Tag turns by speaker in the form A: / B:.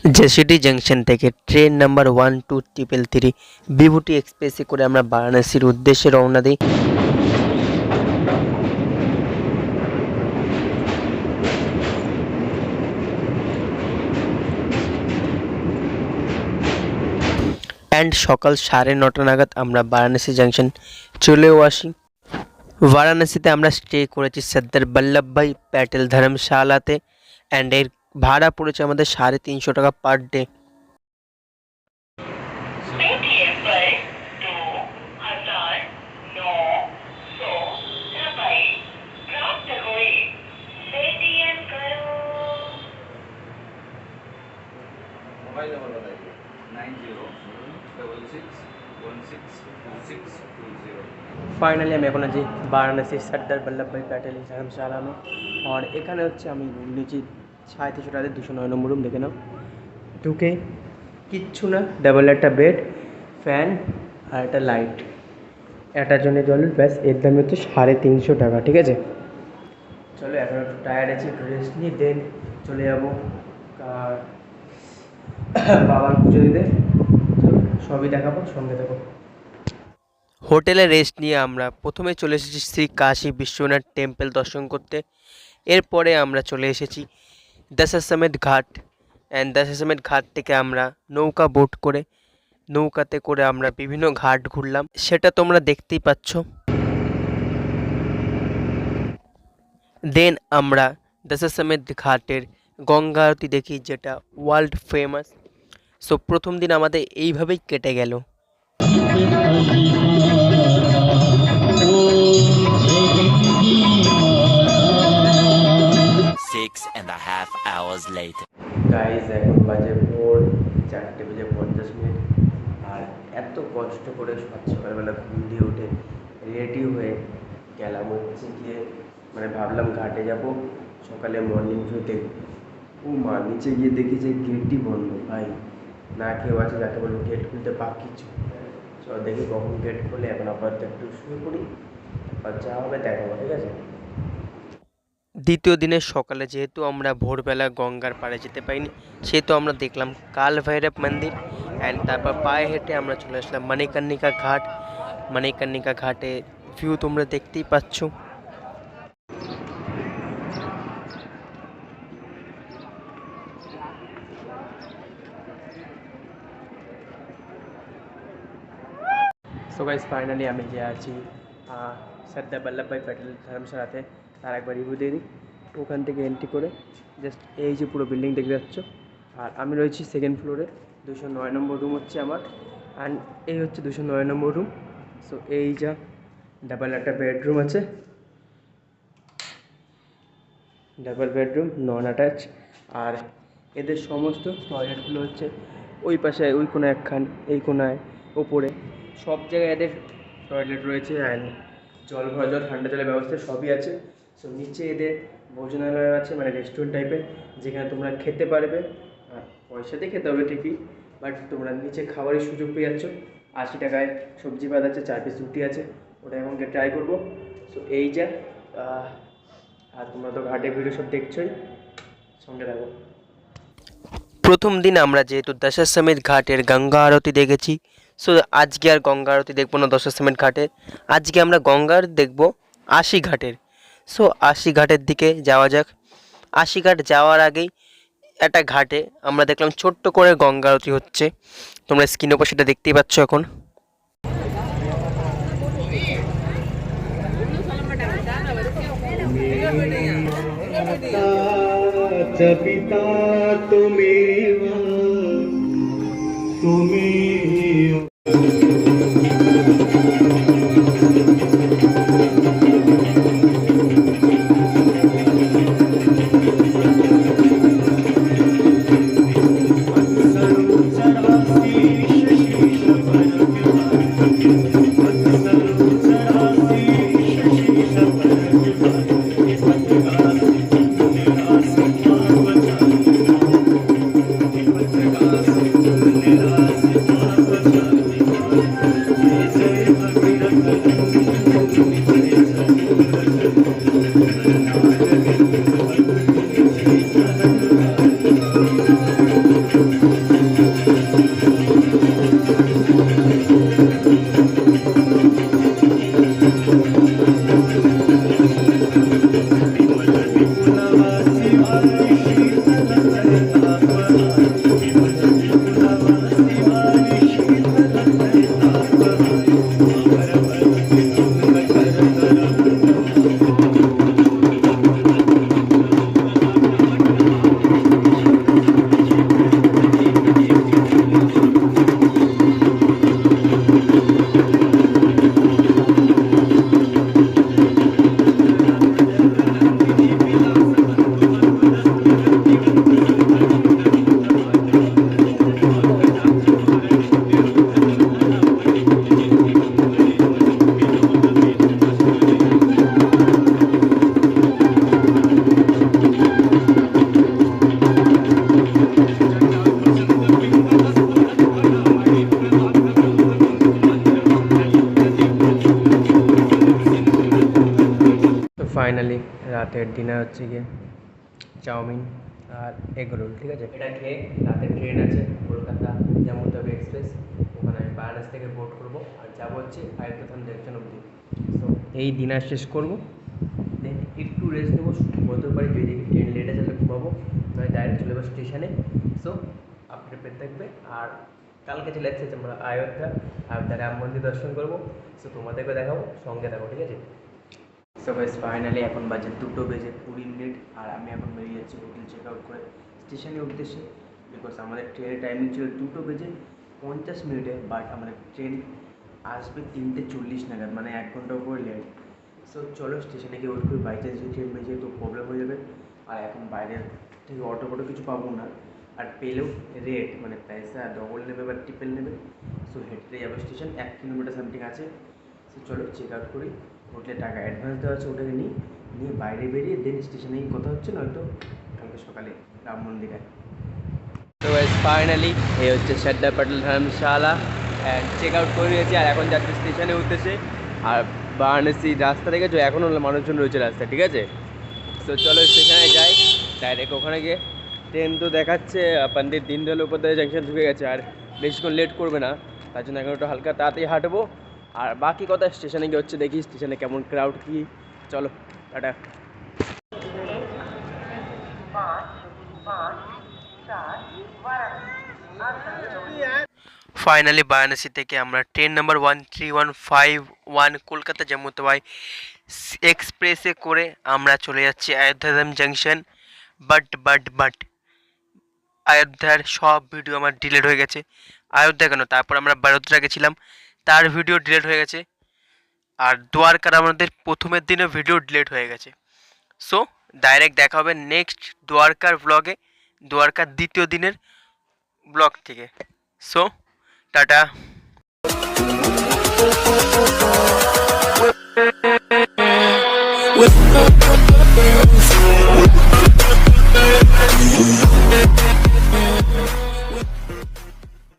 A: JCD junction থেকে train number 12333 বিভূতি এক্সপ্রেসে করে আমরা বারাণসীর উদ্দেশ্যে রওনা দিই। অ্যান্ড সকাল 9:30 নাগাদ আমরা বারাণসী জংশন চলেও আসি। বারাণসীতে আমরা স্টে করেছি সর্দার বল্লভভাই প্যাটেল ধর্মশালাতে, অ্যান্ড এর ভাড়া পড়েছে আমাদের 350 টাকা পার ডে।
B: मोबाइल नंबर बताइए 9066162620।
A: ফাইনালি আমি এখন আছি বারাণসী সর্দার বল্লভভাই প্যাটেল ধর্মশালা में, और এখানে হচ্ছে আমি রুম নিয়েছি 3700 টাকাতে 209 নম্বর রুম। দেখে নাও, ঢুকে কিচ্ছু না, ডাবল একটা বেড, ফ্যান আর একটা লাইট, এটার জন্য জল ব্যাস। এর দাম হচ্ছে 350 টাকা। ঠিক আছে, চলো এখন একটু টায়ার্ড আছি, একটু রেস্ট নিই, দেন চলে যাবো বাবার পুজো দিতে। চলো সবই দেখাবো, সঙ্গে দেখো। হোটেলে রেস্ট নিয়ে আমরা প্রথমে চলে এসেছি শ্রী কাশী বিশ্বনাথ টেম্পল দর্শন করতে। এরপরে আমরা চলে এসেছি দশাশ্বমেধ ঘাট, অ্যান্ড দশাশ্বমেধ ঘাট থেকে আমরা নৌকা বোট করে নৌকাতে করে আমরা বিভিন্ন ঘাট ঘুরলাম, সেটা তোমরা দেখতেই পাচ্ছ। দেন আমরা দশাশ্বমেধ ঘাটের গঙ্গা আরতি দেখি, যেটা ওয়ার্ল্ড ফেমাস। সো প্রথম দিন আমাদের এইভাবেই কেটে গেল।
C: 6.5 hours later.
A: গাইজ এখন বাজে ভোর 4:50, আর এত কষ্ট করে সকালবেলা ঘুম দিয়ে উঠে রেডি হয়ে গেলাম হচ্ছে গিয়ে, মানে ভাবলাম ঘাটে যাব সকালে মর্নিং ভিউতে। ও মা, নিচে গিয়ে দেখি যে গেটই বন্ধ। ভাই, না কেউ আছে যাকে বলবো গেট খুলতে, পাক কিছু। চল দেখি কখন গেট খুলে। এখন আপাতত একটু শুয়ে পড়ি, আর যা হবে দেখাবো। ঠিক আছে। দ্বিতীয় দিনের সকালে যেহেতু আমরা ভোরবেলা গঙ্গার পাড়ে যেতে পারিনি, সেহেতু আমরা দেখলাম কাল ভৈরব মন্দির, অ্যান্ড তারপর পায়ে হেঁটে আমরা চলে আসলাম মণিকর্ণিকা ঘাট। মণিকর্ণিকা ঘাটে ভিউ তোমরা দেখতেই পাচ্ছ। সো গাইস, ফাইনালি আমি যে আছি সর্দার বল্লভভাই প্যাটেল ধর্মশালাতে, তার একবার রিভিউ দিয়ে দিই। ওখান থেকে এন্ট্রি করে জাস্ট এই যে পুরো বিল্ডিং দেখতে যাচ্ছ, আর আমি রয়েছি সেকেন্ড ফ্লোরে। 209 নম্বর রুম হচ্ছে আমার, অ্যান্ড এই হচ্ছে 209 নম্বর রুম। সো এই যা ডাবল একটা বেডরুম আছে, ডাবল বেডরুম, নন অ্যাটাচ। আর এদের সমস্ত টয়লেটগুলো হচ্ছে ওই পাশে, ওই কোনায় একখান, এই কোনায়, ওপরে, সব জায়গায় এদের টয়লেট রয়েছে। অ্যান্ড জল ভরা জল, ঠান্ডা জলের ব্যবস্থা সবই আছে। সো নিচে এদের ভোজনালয় আছে, মানে রেস্টুরেন্ট টাইপের, যেখানে তোমরা খেতে পারবে। আর পয়সা দিয়ে খেতে হবে ঠিকই, বাট তোমরা নিচে খাবারের সুযোগ পেয়ে যাচ্ছ। 80 টাকায় সবজি ভাত আছে, 4 পিস রুটি আছে, ওটা এখন ট্রাই করবো। সো এই যা, আর তোমরা তো ঘাটে ভিডিও সব দেখছোই, সঙ্গে থাকো। প্রথম দিন আমরা যেহেতু দশাশ্বমেধ ঘাটের গঙ্গা আরতি দেখেছি, সো আজকে আর গঙ্গা আরতি দেখবো না দশাশ্বমেধ ঘাটে। আজকে আমরা গঙ্গা আরতি দেখবো 80 ঘাটের। সো 80 ঘাটের দিকে যাওয়া যাক। 80 ঘাট যাওয়ার আগেই একটা ঘাটে আমরা দেখলাম ছোট্ট করে গঙ্গা আরতি হচ্ছে। তোমরা স্ক্রিনের উপর সেটা দেখতেই পাচ্ছ এখন।
D: पिता तुमेव तुमेव
E: Gracias.
A: ফাইনালি রাতের ডিনার হচ্ছে গিয়ে চাউমিন আর এগ রোল, ঠিক আছে। এটা খেয়ে রাতের ট্রেন আছে কলকাতা জাম্মুতাবি এক্সপ্রেস, ওখানে আমি বারাণসী থেকে বোর্ড করবো আর যাবো হচ্ছে আয়ুর্বেদান জংশন অবধি। সো এই ডিনার শেষ করবো, দেন একটু রেস্ট নেবো, বলতে পারি যদি ট্রেন লেট আছে তাহলে ঘুমাবো, নয় ডাইরেক্ট চলে যাবো স্টেশনে। সো আপডেট পেতে থাকবে। আর কালকে চলে যাচ্ছে আমরা অযোধ্যা রাম মন্দির দর্শন করবো। সো তোমাদেরকে দেখাবো, সঙ্গে থাকো, ঠিক আছে। সো গাইস ফাইনালি এখন বাজে 2:20 আর আমি এখন বেরিয়ে যাচ্ছি হোটেল চেক আউট করে স্টেশনের উদ্দেশ্যে, বিকজ আমাদের ট্রেনের টাইমিং ছিল 2:50 বাট আমাদের ট্রেন আসবে 3:40 নাগাদ, মানে 1 ঘন্টা উপরে লেট। সো চলো স্টেশনে গিয়ে ওয়েট করি, বাই চান্স যদি ট্রেন বেজে তো প্রবলেম হয়ে যাবে। আর এখন বাইরের থেকে অটো কিছু পাবো না, আর পেলেও রেট মানে পয়সা ডবল নেবে বা ট্রিপল নেবে। সো হেঁটে যাবো স্টেশন, 1 কিলোমিটার সামথিং আছে। সো চলো চেক আউট করি, হোটেলে টাকা অ্যাডভান্স দেওয়া আছে ওটাকে নিয়ে বাইরে বেরিয়ে দেন স্টেশনেই কথা হচ্ছে, নয়তো কালকে সকালে রাম মন্দিরে। তো ফাইনালি এই হচ্ছে সর্দার প্যাটেল ধর্মশালা অ্যান্ড চেক আউট করে নিয়েছি, আর এখন যাচ্ছি স্টেশনে উঠতেছে। আর বারাণসী রাস্তা দেখেছো, এখনও মানুষজন রয়েছে রাস্তা, ঠিক আছে। তো চলো স্টেশনে যাই ডাইরেক্ট, ওখানে গিয়ে ট্রেন তো দেখাচ্ছে পণ্ডিত দীনদয়াল উপাধ্যায় জাংশন ঢুকে গেছে, আর বেশিক্ষণ লেট করবে না, তার জন্য এখন একটু হালকা তাড়াতাড়ি হাঁটবো। আর বাকি কথা স্টেশনে গিয়ে হচ্ছে, দেখি স্টেশনে কেমন ক্রাউড কী। চলো টাটা। ফাইনালি বারাণসী থেকে আমরা ট্রেন নাম্বার 13151 কলকাতা জাম্মুতাবাই এক্সপ্রেসে করে আমরা চলে যাচ্ছি অযোধ্যাধাম জাংশন। বাট অযোধ্যার সব ভিডিও আমার ডিলিট হয়ে গেছে। অযোধ্যা কেন, তারপর আমরা বরোদরা গেছিলাম, তার ভিডিও ডিলিট হয়ে গেছে। আর দ্বারকার আমাদের প্রথমের দিনে ভিডিও ডিলিট হয়ে গেছে। সো ডাইরেক্ট দেখা হবে নেক্সট দ্বারকার ব্লগে, দ্বারকার দ্বিতীয় দিনের ব্লগ থেকে। So tata.
E: With